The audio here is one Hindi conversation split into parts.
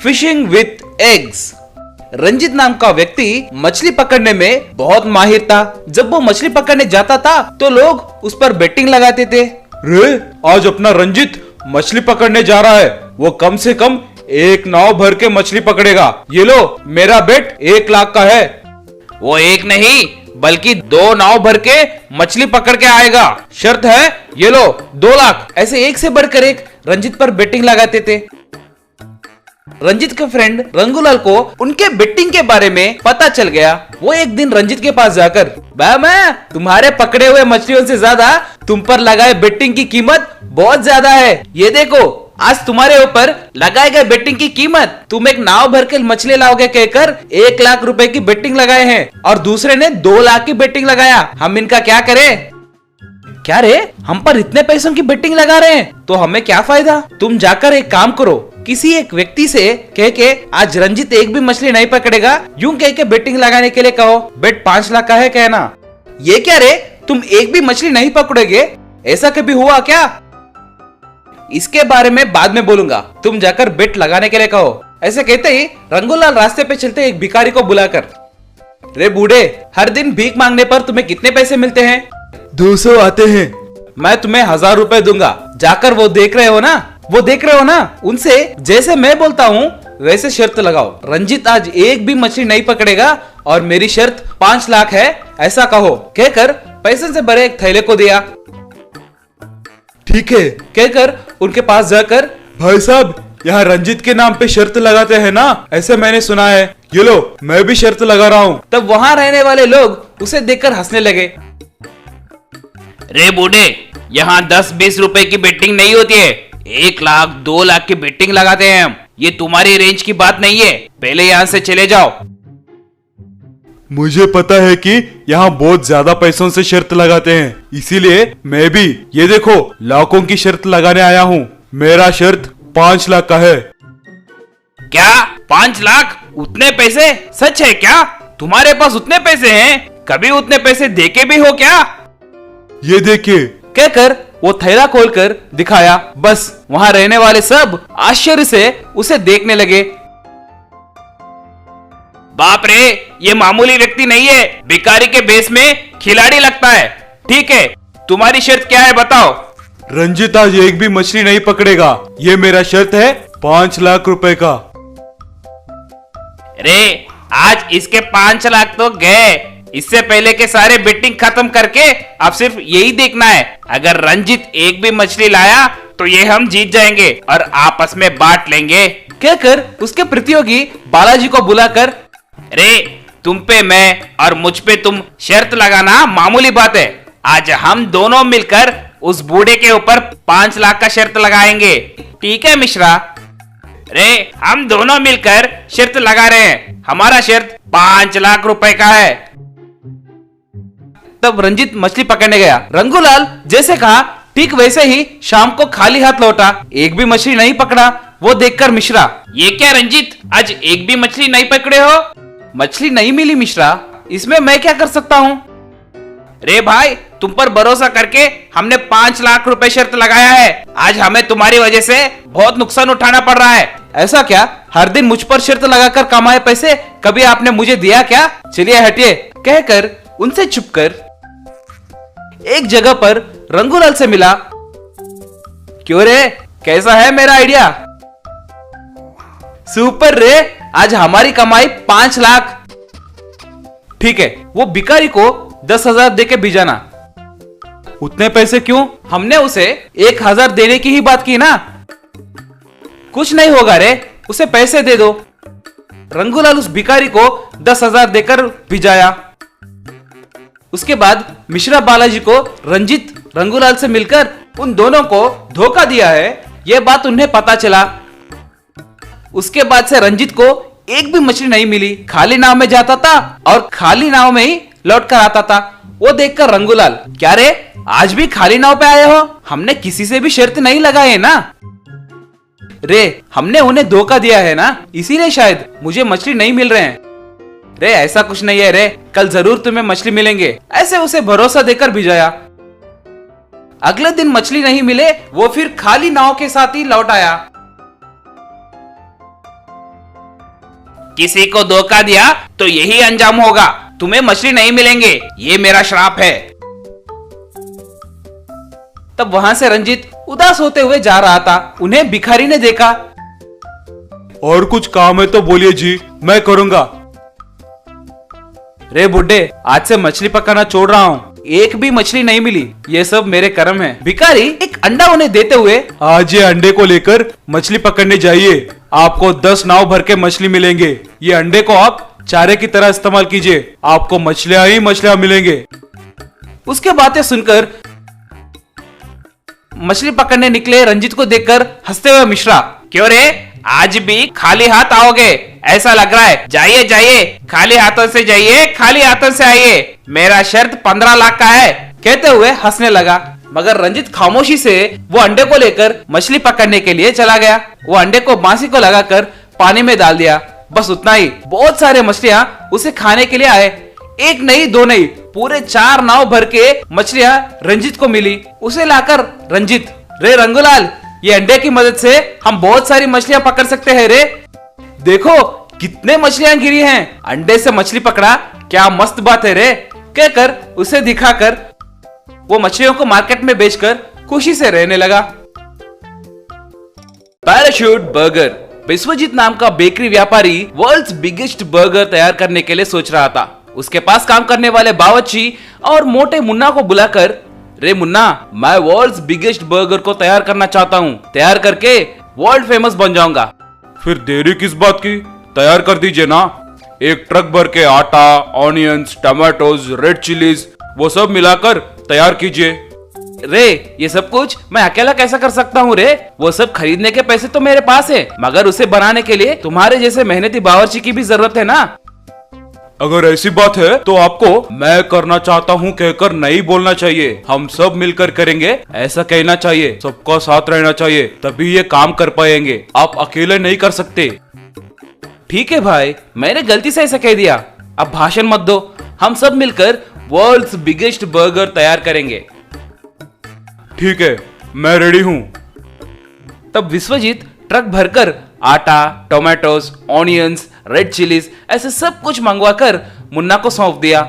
Fishing with eggs. रंजित नाम का व्यक्ति मछली पकड़ने में बहुत माहिर था। जब वो मछली पकड़ने जाता था तो लोग उस पर बेटिंग लगाते थे। रे, आज अपना रंजित मछली पकड़ने जा रहा है, वो कम से कम 1 नाव भर के मछली पकड़ेगा। ये लो, मेरा बेट 1 लाख का है। वो 1 नहीं बल्कि 2 नाव भर के मछली पकड़ के आएगा। शर्त है, ये लो 2 लाख। ऐसे एक से बढ़कर एक रंजित पर बेटिंग लगाते थे। रंजित के फ्रेंड रंगूलाल को उनके बेटिंग के बारे में पता चल गया। वो एक दिन रंजित के पास जाकर, मैं तुम्हारे पकड़े हुए मछलियों से ज्यादा तुम पर लगाए बेटिंग की कीमत बहुत ज्यादा है। ये देखो, आज तुम्हारे ऊपर लगाए गए बेटिंग की कीमत, तुम एक नाव भर के मछली लाओगे कहकर 1 लाख रुपए की बेटिंग लगाए हैं और दूसरे ने 2 लाख की बेटिंग लगाया। हम इनका क्या करें? क्या रे, हम पर इतने पैसों की बेटिंग लगा रहे हैं तो हमें क्या फायदा? तुम जाकर एक काम करो, किसी एक व्यक्ति से कह के आज रंजित एक भी मछली नहीं पकड़ेगा यूं कह के बेटिंग लगाने के लिए कहो। बेट 5 लाख का है कहना। ये क्या रे, तुम एक भी मछली नहीं पकड़ोगे? ऐसा कभी हुआ क्या? इसके बारे में बाद में बोलूंगा, तुम जाकर बेट लगाने के लिए कहो। ऐसे कहते ही रंगूलाल रास्ते पे चलते एक भिखारी को बुलाकर, रे बूढ़े, हर दिन भीख मांगने पर तुम्हें कितने पैसे मिलते हैं? 200 आते हैं। मैं तुम्हें 1000 रुपए दूंगा। जाकर वो देख रहे हो ना, उनसे जैसे मैं बोलता हूँ वैसे शर्त लगाओ। रंजित आज एक भी मछली नहीं पकड़ेगा और मेरी शर्त 5 लाख है, ऐसा कहो। कहकर पैसे से भरे एक थैले को दिया। ठीक है, कहकर उनके पास जाकर, भाई साहब, यहाँ रंजित के नाम पे शर्त लगाते हैं ना, ऐसे मैंने सुना है। ये लो, मैं भी शर्त लगा रहा हूँ। तब वहाँ रहने वाले लोग उसे देखकर हंसने लगे। रे बूढ़े, यहाँ 10-20 रुपए की बेटिंग नहीं होती है, 1 लाख 2 लाख की बेटिंग लगाते हैं हम। ये तुम्हारी रेंज की बात नहीं है, पहले यहाँ से चले जाओ। मुझे पता है कि यहाँ बहुत ज्यादा पैसों से शर्त लगाते हैं, इसीलिए मैं भी ये देखो लाखों की शर्त लगाने आया हूँ। मेरा शर्त 5 लाख का है। क्या 5 लाख? उतने पैसे? सच है क्या? तुम्हारे पास उतने पैसे हैं? कभी उतने पैसे देके भी हो क्या? ये देखिए, कहकर वो थैला खोलकर दिखाया। बस वहाँ रहने वाले सब आश्चर्य से उसे देखने लगे। बाप रे, ये मामूली व्यक्ति नहीं है, भिखारी के भेष में खिलाड़ी लगता है। ठीक है, तुम्हारी शर्त क्या है बताओ? रंजित आज एक भी मछली नहीं पकड़ेगा, ये मेरा शर्त है 5 लाख रुपए का। रे, आज इसके 5 लाख तो गए। इससे पहले के सारे बेटिंग खत्म करके अब सिर्फ यही देखना है, अगर रंजित एक भी मछली लाया तो ये हम जीत जाएंगे और आपस में बांट लेंगे। कहकर उसके प्रतियोगी बालाजी को बुलाकर, रे, तुम पे मैं और मुझ पे तुम शर्त लगाना मामूली बात है। आज हम दोनों मिलकर उस बूढ़े के ऊपर 5 लाख का शर्त लगाएंगे। ठीक है मिश्रा? रे, हम दोनों मिलकर शर्त लगा रहे हैं, हमारा शर्त 5 लाख रुपए का है। तब रंजित मछली पकड़ने गया। रंगूलाल जैसे कहा ठीक वैसे ही शाम को खाली हाथ लौटा, एक भी मछली नहीं पकड़ा। वो देखकर मिश्रा, ये क्या रंजित, आज एक भी मछली नहीं पकड़े हो? मछली नहीं मिली मिश्रा, इसमें मैं क्या कर सकता हूँ? रे भाई, तुम पर भरोसा करके हमने 5 लाख रुपए शर्त लगाया है, आज हमें तुम्हारी वजह से बहुत नुकसान उठाना पड़ रहा है। ऐसा क्या? हर दिन मुझ पर शर्त लगाकर कमाए पैसे कभी आपने मुझे दिया क्या? चलिए हटिए। कहकर उनसे छुपकर एक जगह पर रंगूलाल से मिला। क्यों रे, कैसा है मेरा आइडिया? सुपर रे, आज हमारी कमाई 5 लाख। ठीक है, वो भिखारी को 10,000 देके भिजाना। उतने पैसे क्यों? हमने उसे 1,000 देने की ही बात की ना। कुछ नहीं होगा रे, उसे पैसे दे दो। रंगूलाल उस भिखारी को 10,000 देकर भिजाया। उसके बाद मिश्रा बालाजी को रंजित रंगूलाल से मिलकर उन दोनों को धोखा दिया है, यह बात उन्हें पता चला। उसके बाद से रंजित को एक भी मछली नहीं मिली, खाली नाव में जाता था और खाली नाव में ही लौट कर आता था। वो देखकर रंगूलाल, क्या रे, आज भी खाली नाव पे आए हो? हमने किसी से भी शर्त नहीं लगाए ना रे, हमने उन्हें धोखा दिया है ना, इसीलिए शायद मुझे मछली नहीं मिल रहे हैं। रे ऐसा कुछ नहीं है रे, कल जरूर तुम्हें मछली मिलेंगे। ऐसे उसे भरोसा देकर भिजाया। अगले दिन मछली नहीं मिले, वो फिर खाली नाव के साथ ही लौट आया। किसी को धोखा दिया तो यही अंजाम होगा, तुम्हें मछली नहीं मिलेंगे, ये मेरा श्राप है। तब वहां से रंजीत उदास होते हुए जा रहा था। उन्हें भिखारी ने देखा। और कुछ काम है तो बोलिए जी, मैं करूंगा। रे बुड्ढे, आज से मछली पकाना छोड़ रहा हूँ, एक भी मछली नहीं मिली, ये सब मेरे कर्म है। भिखारी एक अंडा उन्हें देते हुए, आज ये अंडे को लेकर मछली पकड़ने जाइए, आपको 10 नाव भर के मछली मिलेंगे। ये अंडे को आप चारे की तरह इस्तेमाल कीजिए, आपको मछलियां ही मछलियां मिलेंगे। उसके बातें सुनकर मछली पकड़ने निकले रंजीत को देखकर हंसते हुए मिश्रा, क्यों रे, आज भी खाली हाथ आओगे ऐसा लग रहा है। जाइए जाइए, खाली हाथों से जाइए, खाली हाथों से आइए, मेरा शर्त 15 लाख का है। कहते हुए हंसने लगा। मगर रंजीत खामोशी से वो अंडे को लेकर मछली पकड़ने के लिए चला गया। वो अंडे को बांसी को लगाकर पानी में डाल दिया, बस उतना ही। बहुत सारे मछलियां उसे खाने के लिए आए, एक नहीं दो नहीं, पूरे 4 नाव भर के मछलियां रंजीत को मिली। उसे लाकर रंजीत, रे रंगूलाल, ये अंडे की मदद से हम बहुत सारी मछलियां पकड़ सकते हैं रे, देखो कितने मछलियां गिरी हैं, अंडे से मछली पकड़ा, क्या मस्त बात है रे। कहकर उसे दिखाकर वो मछलियों को मार्केट में बेचकर खुशी से रहने लगा। Parachute burger. विश्वजीत नाम का बेकरी व्यापारी वर्ल्ड्स बिगेस्ट बर्गर तैयार करने के लिए सोच रहा था। उसके पास काम करने वाले बावर्ची और मोटे मुन्ना को बुलाकर, रे मुन्ना, मैं वर्ल्ड्स बिगेस्ट बर्गर को तैयार करना चाहता हूँ, तैयार करके वर्ल्ड फेमस बन जाऊंगा। फिर देरी किस बात की, तैयार कर दीजिए ना। एक ट्रक भर के आटा, ऑनियंस, टमाटोज, रेड चिलीज, वो सब मिलाकर तैयार कीजिए। रे ये सब कुछ मैं अकेला कैसा कर सकता हूँ रे, वो सब खरीदने के पैसे तो मेरे पास है, मगर उसे बनाने के लिए तुम्हारे जैसे मेहनती बावर्ची की भी जरूरत है ना। अगर ऐसी बात है तो आपको मैं करना चाहता हूँ कहकर नहीं बोलना चाहिए, हम सब मिलकर करेंगे ऐसा कहना चाहिए, सबका साथ रहना चाहिए, तभी ये काम कर पाएंगे, आप अकेले नहीं कर सकते। ठीक है भाई, मैंने गलती से ऐसा कह दिया, अब भाषण मत दो, हम सब मिलकर वर्ल्ड्स बिगेस्ट बर्गर तैयार करेंगे। ठीक है, मैं रेडी हूँ। तब विश्वजीत ट्रक भरकर आटा, टोमेटोज, ऑनियंस, रेड चिलीज ऐसे सब कुछ मंगवाकर मुन्ना को सौंप दिया।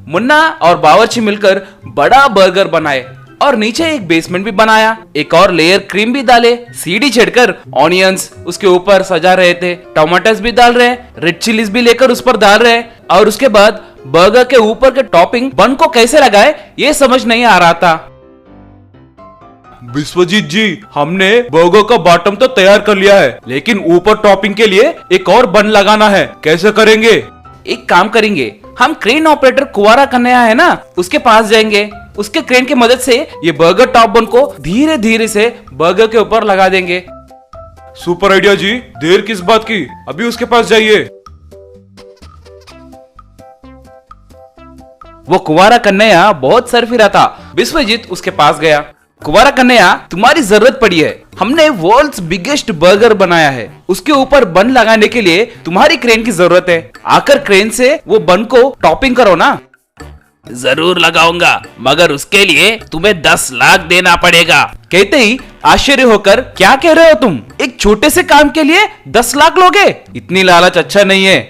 मुन्ना और बावर्ची मिलकर बड़ा बर्गर बनाए और नीचे एक बेसमेंट भी बनाया, एक और लेयर क्रीम भी डाले, सीढ़ी चढ़कर ऑनियंस उसके ऊपर सजा रहे थे, टमाटर्स भी डाल रहे, रेड चिलीज भी लेकर उस पर डाल रहे, और उसके बाद बर्गर के ऊपर के टॉपिंग बन को कैसे लगाए ये समझ नहीं आ रहा था। विश्वजीत जी, हमने बर्गर का बॉटम तो तैयार कर लिया है, लेकिन ऊपर टॉपिंग के लिए एक और बन लगाना है, कैसे करेंगे? एक काम करेंगे, हम क्रेन ऑपरेटर कुवारा कन्हैया है ना, उसके पास जाएंगे, उसके क्रेन की मदद से ये बर्गर टॉप बन को धीरे धीरे से बर्गर के ऊपर लगा देंगे। सुपर आइडिया जी, देर किस बात की, अभी उसके पास जाइए। वो कुवारा कन्हैया बहुत सरफिरा था। विश्वजीत उसके पास गया। कुवारा कन्हैया, तुम्हारी जरूरत पड़ी है, हमने वर्ल्ड्स बिगेस्ट बर्गर बनाया है, उसके ऊपर बन लगाने के लिए तुम्हारी क्रेन की जरूरत है, आकर क्रेन से वो बन को टॉपिंग करो ना। जरूर लगाऊंगा, मगर उसके लिए तुम्हें 10 लाख देना पड़ेगा। कहते ही आश्चर्य होकर, क्या कह रहे हो तुम, एक छोटे से काम के लिए 10 लाख लोगे? इतनी लालच अच्छा नहीं है।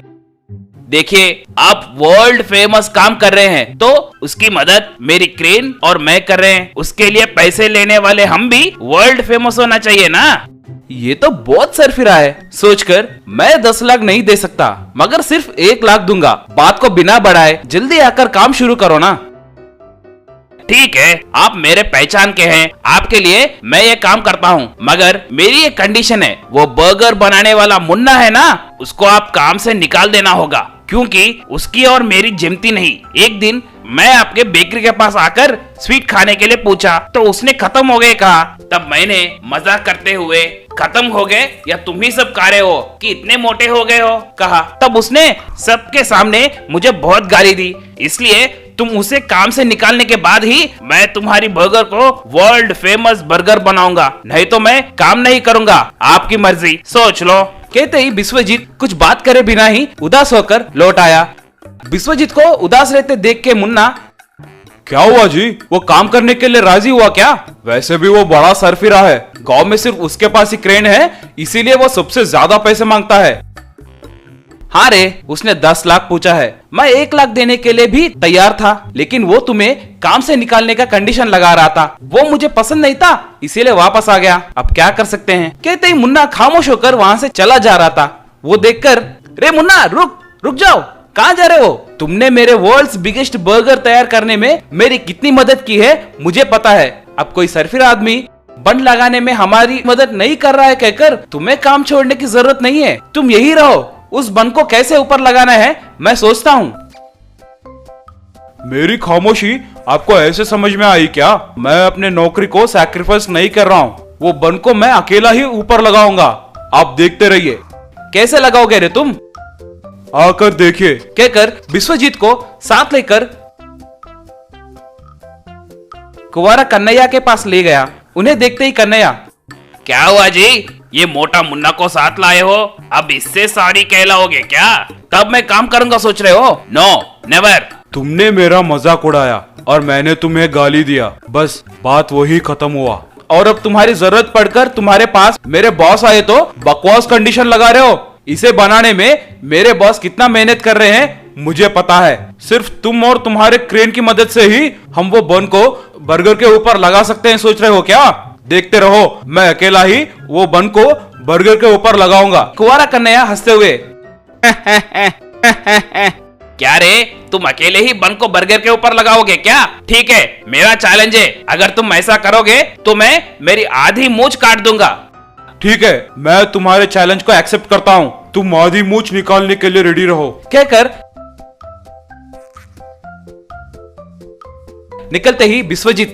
देखिए, आप वर्ल्ड फेमस काम कर रहे हैं तो उसकी मदद मेरी क्रेन और मैं कर रहे हैं, उसके लिए पैसे लेने वाले हम भी वर्ल्ड फेमस होना चाहिए ना। ये तो बहुत सरफिरा है, सोचकर मैं 10 लाख नहीं दे सकता, मगर सिर्फ 1 लाख दूंगा। बात को बिना बढ़ाए जल्दी आकर काम शुरू करो ना। ठीक है, आप मेरे पहचान के हैं, आपके लिए मैं ये काम करता हूँ, मगर मेरी एक कंडीशन है, वो बर्गर बनाने वाला मुन्ना है ना, उसको आप काम से निकाल देना होगा, क्योंकि उसकी और मेरी जमती नहीं। एक दिन मैं आपके बेकरी के पास आकर स्वीट खाने के लिए पूछा तो उसने खत्म हो गए कहा, तब मैंने मजाक करते हुए खत्म हो गए या तुम ही सब खा रहे हो कि इतने मोटे हो गए हो कहा। तब उसने सबके सामने मुझे बहुत गाली दी, इसलिए तुम उसे काम से निकालने के बाद ही मैं तुम्हारी बर्गर को वर्ल्ड फेमस बर्गर बनाऊंगा, नहीं तो मैं काम नहीं करूंगा, आपकी मर्जी, सोच लो। कहते ही विश्वजीत कुछ बात करे बिना ही उदास होकर लौट आया। विश्वजीत को उदास रहते देख के मुन्ना, क्या हुआ जी, वो काम करने के लिए राजी हुआ क्या? वैसे भी वो बड़ा सरफिरा है, गांव में सिर्फ उसके पास ही क्रेन है, इसीलिए वो सबसे ज्यादा पैसे मांगता है। हाँ रे, उसने 10 लाख पूछा है। मैं 1 लाख देने के लिए भी तैयार था, लेकिन वो तुम्हें काम से निकालने का कंडीशन लगा रहा था। वो मुझे पसंद नहीं था, इसीलिए वापस आ गया। अब क्या कर सकते हैं। कहते ही मुन्ना खामोश होकर वहां से चला जा रहा था। वो देखकर, रे मुन्ना रुक जाओ, कहाँ जा रहे हो? तुमने मेरे वर्ल्ड्स बिगेस्ट बर्गर तैयार करने में मेरी कितनी मदद की है मुझे पता है। अब कोई सरफिर आदमी बन लगाने में हमारी मदद नहीं कर रहा है कहकर तुम्हें काम छोड़ने की जरूरत नहीं है। तुम यही रहो। उस बन को कैसे ऊपर लगाना है मैं सोचता हूँ। मेरी खामोशी आपको ऐसे समझ में आई क्या? मैं अपने नौकरी को सैक्रिफाइस नहीं कर रहा हूँ। वो बन को मैं अकेला ही ऊपर लगाऊंगा। आप देखते रहिए। कैसे लगाओगे रे तुम? आकर देखिए। कहकर विश्वजीत को साथ लेकर कुंवारा कन्हैया के पास ले गया। उन्हें देखते ही कन्हैया, क्या हुआ जी, ये मोटा मुन्ना को साथ लाए हो? अब इससे सारी कहलाओगे क्या? तब मैं काम करूंगा सोच रहे हो? No never. तुमने मेरा मजाक उड़ाया और मैंने तुम्हें गाली दिया, बस बात वही खत्म हुआ। और अब तुम्हारी जरूरत पड़कर तुम्हारे पास मेरे बॉस आए तो बकवास कंडीशन लगा रहे हो। इसे बनाने में मेरे बॉस कितना मेहनत कर रहे हैं मुझे पता है। सिर्फ तुम और तुम्हारे क्रेन की मदद से ही हम वो बन को बर्गर के ऊपर लगा सकते हैं, सोच रहे हो क्या? देखते रहो, मैं अकेला ही वो बन को बर्गर के ऊपर लगाऊंगा। कुंवारा कन्हैया हंसते हुए, क्या रे, तुम अकेले ही बन को बर्गर के ऊपर लगाओगे क्या? ठीक है, मेरा चैलेंज है, अगर तुम ऐसा करोगे तो मैं मेरी आधी मूंछ काट दूंगा। ठीक है, मैं तुम्हारे चैलेंज को एक्सेप्ट करता हूँ। तुम आधी मूंछ निकालने के लिए रेडी रहो। कहकर निकलते ही विश्वजीत,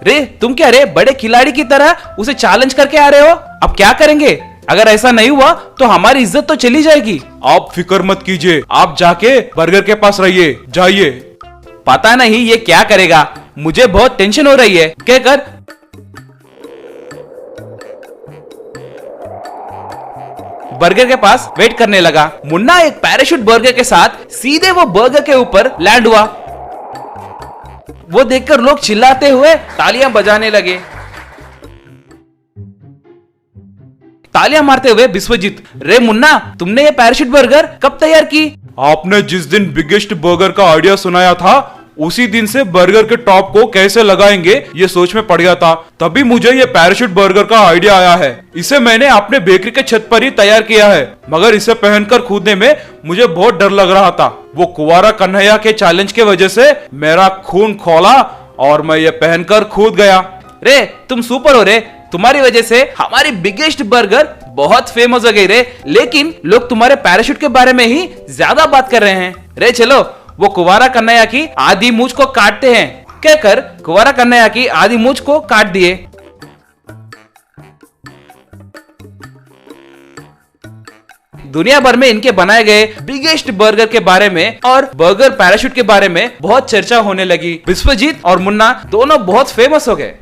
रे तुम क्या रे बड़े खिलाड़ी की तरह उसे चैलेंज करके आ रहे हो? अब क्या करेंगे? अगर ऐसा नहीं हुआ तो हमारी इज्जत तो चली जाएगी। आप फिक्र मत कीजिए, आप जाके बर्गर के पास रहिए, जाइए। पता नहीं ये क्या करेगा, मुझे बहुत टेंशन हो रही है। कहकर बर्गर के पास वेट करने लगा। मुन्ना एक पैराशूट बर्गर के साथ सीधे वो बर्गर के ऊपर लैंड हुआ। वो देखकर लोग चिल्लाते हुए तालियां बजाने लगे। तालियां मारते हुए विश्वजीत, रे मुन्ना तुमने ये पैराशूट बर्गर कब तैयार की? आपने जिस दिन बिगेस्ट बर्गर का आइडिया सुनाया था उसी दिन से बर्गर के टॉप को कैसे लगाएंगे ये सोच में पड़ गया था। तभी मुझे ये पैराशूट बर्गर का आइडिया आया है। इसे मैंने अपने बेकरी के छत पर ही तैयार किया है, मगर इसे पहनकर कूदने में मुझे बहुत डर लग रहा था। वो कुंवारा कन्हैया के चैलेंज के वजह से मेरा खून खौला और मैं ये पहनकर कूद गया। रे तुम सुपर हो रे, तुम्हारी वजह से हमारी बिगेस्ट बर्गर बहुत फेमस हो गई रे। लेकिन लोग तुम्हारे पैराशूट के बारे में ही ज्यादा बात कर रहे हैं। रे चलो वो कुंवारा कन्हैया की आधी मूंछ को काटते हैं। कहकर कुंवारा कन्हैया की आधी मूंछ को काट दिए। दुनिया भर में इनके बनाए गए बिगेस्ट बर्गर के बारे में और बर्गर पैराशूट के बारे में बहुत चर्चा होने लगी। विश्वजीत और मुन्ना दोनों बहुत फेमस हो गए।